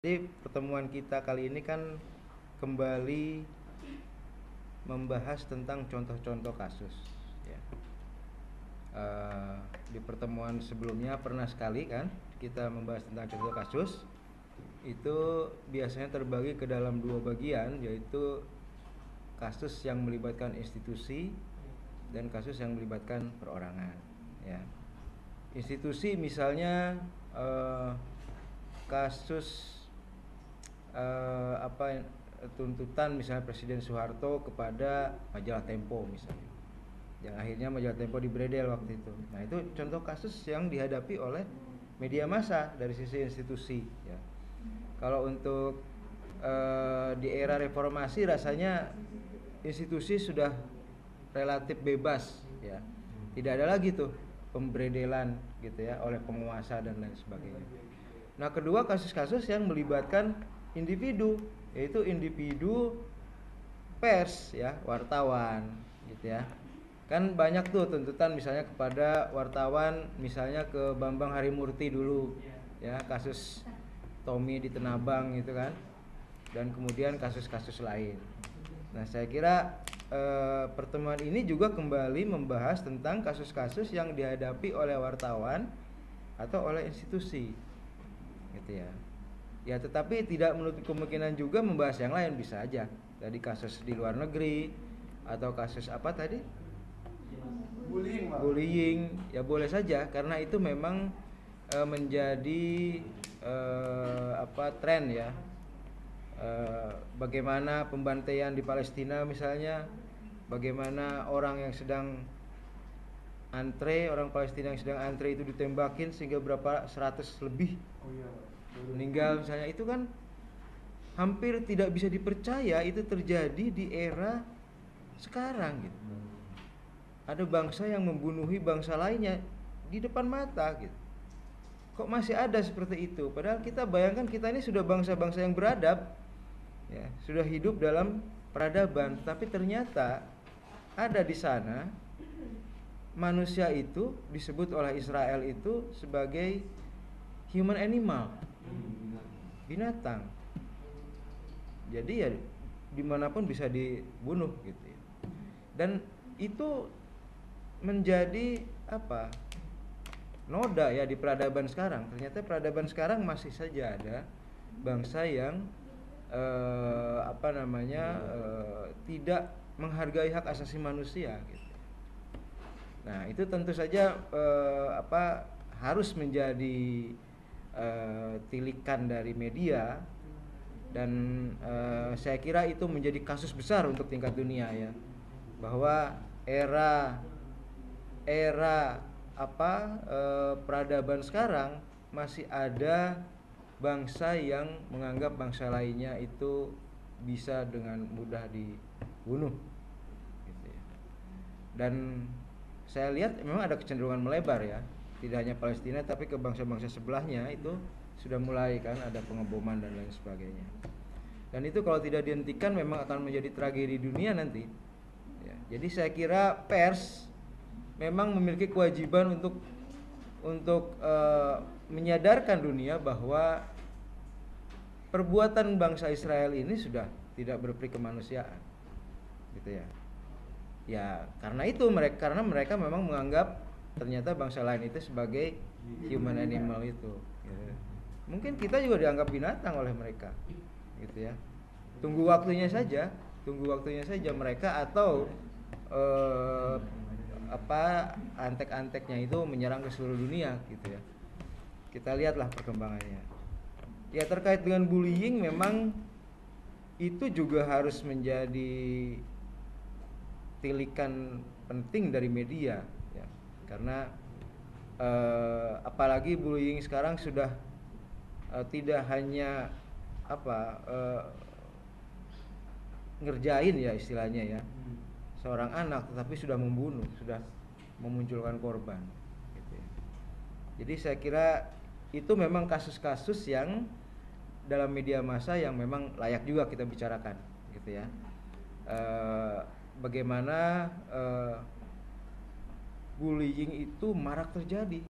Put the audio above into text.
Jadi pertemuan kita kali ini kan kembali membahas tentang contoh-contoh kasus ya. Di pertemuan sebelumnya pernah sekali kan kita membahas tentang contoh kasus. Itu biasanya terbagi ke dalam dua bagian, yaitu kasus yang melibatkan institusi dan kasus yang melibatkan perorangan ya. Institusi misalnya kasus tuntutan misalnya Presiden Soeharto kepada majalah Tempo misalnya, yang akhirnya majalah Tempo dibredel waktu itu. Nah, itu contoh kasus yang dihadapi oleh media massa dari sisi institusi ya. Kalau untuk di era reformasi rasanya institusi sudah relatif bebas ya, tidak ada lagi tuh pembredelan gitu ya oleh penguasa dan lain sebagainya. Nah, kedua kasus-kasus yang melibatkan individu, yaitu individu pers ya, wartawan gitu ya. Kan banyak tuh tuntutan misalnya kepada wartawan, misalnya ke Bambang Harimurti dulu ya, kasus Tommy di Tenabang gitu kan, dan kemudian kasus-kasus lain. Nah, saya kira pertemuan ini juga kembali membahas tentang kasus-kasus yang dihadapi oleh wartawan atau oleh institusi gitu ya. Ya, tetapi tidak menutup kemungkinan juga membahas yang lain, bisa aja tadi kasus di luar negeri atau kasus apa tadi, bullying ya, boleh saja, karena itu memang menjadi tren ya. Bagaimana pembantaian di Palestina misalnya, bagaimana orang yang sedang antre, orang Palestina yang sedang antre itu ditembakin sehingga berapa 100 lebih meninggal misalnya. Itu kan hampir tidak bisa dipercaya itu terjadi di era sekarang gitu. Ada bangsa yang membunuhi bangsa lainnya di depan mata gitu. Kok masih ada seperti itu? Padahal kita bayangkan, kita ini sudah bangsa-bangsa yang beradab ya, sudah hidup dalam peradaban, tapi ternyata ada di sana manusia itu disebut oleh Israel itu sebagai human animal, binatang. Jadi ya dimanapun bisa dibunuh gitu ya. Dan itu menjadi noda ya di peradaban sekarang. Ternyata peradaban sekarang masih saja ada bangsa yang tidak menghargai hak asasi manusia gitu. Nah, itu tentu saja harus menjadi tilikan dari media, dan saya kira itu menjadi kasus besar untuk tingkat dunia ya, bahwa era peradaban sekarang masih ada bangsa yang menganggap bangsa lainnya itu bisa dengan mudah dibunuh gitu ya. Dan saya lihat memang ada kecenderungan melebar ya, tidak hanya Palestina tapi ke bangsa-bangsa sebelahnya itu sudah mulai kan ada pengeboman dan lain sebagainya. Dan itu kalau tidak dihentikan memang akan menjadi tragedi dunia nanti ya. Jadi saya kira pers memang memiliki kewajiban untuk menyadarkan dunia bahwa perbuatan bangsa Israel ini sudah tidak berperi kemanusiaan gitu ya. Ya, karena mereka memang menganggap ternyata bangsa lain itu sebagai human animal itu gitu. Mungkin kita juga dianggap binatang oleh mereka gitu ya. Tunggu waktunya saja mereka atau antek-anteknya itu menyerang ke seluruh dunia gitu ya. Kita lihatlah perkembangannya. Ya, terkait dengan bullying memang itu juga harus menjadi tilikan penting dari media ya. Karena apalagi bullying sekarang sudah tidak hanya ngerjain ya istilahnya ya seorang anak, tetapi sudah membunuh, sudah memunculkan korban gitu ya. Jadi saya kira itu memang kasus-kasus yang dalam media massa yang memang layak juga kita bicarakan gitu ya. Bagaimana bullying itu marak terjadi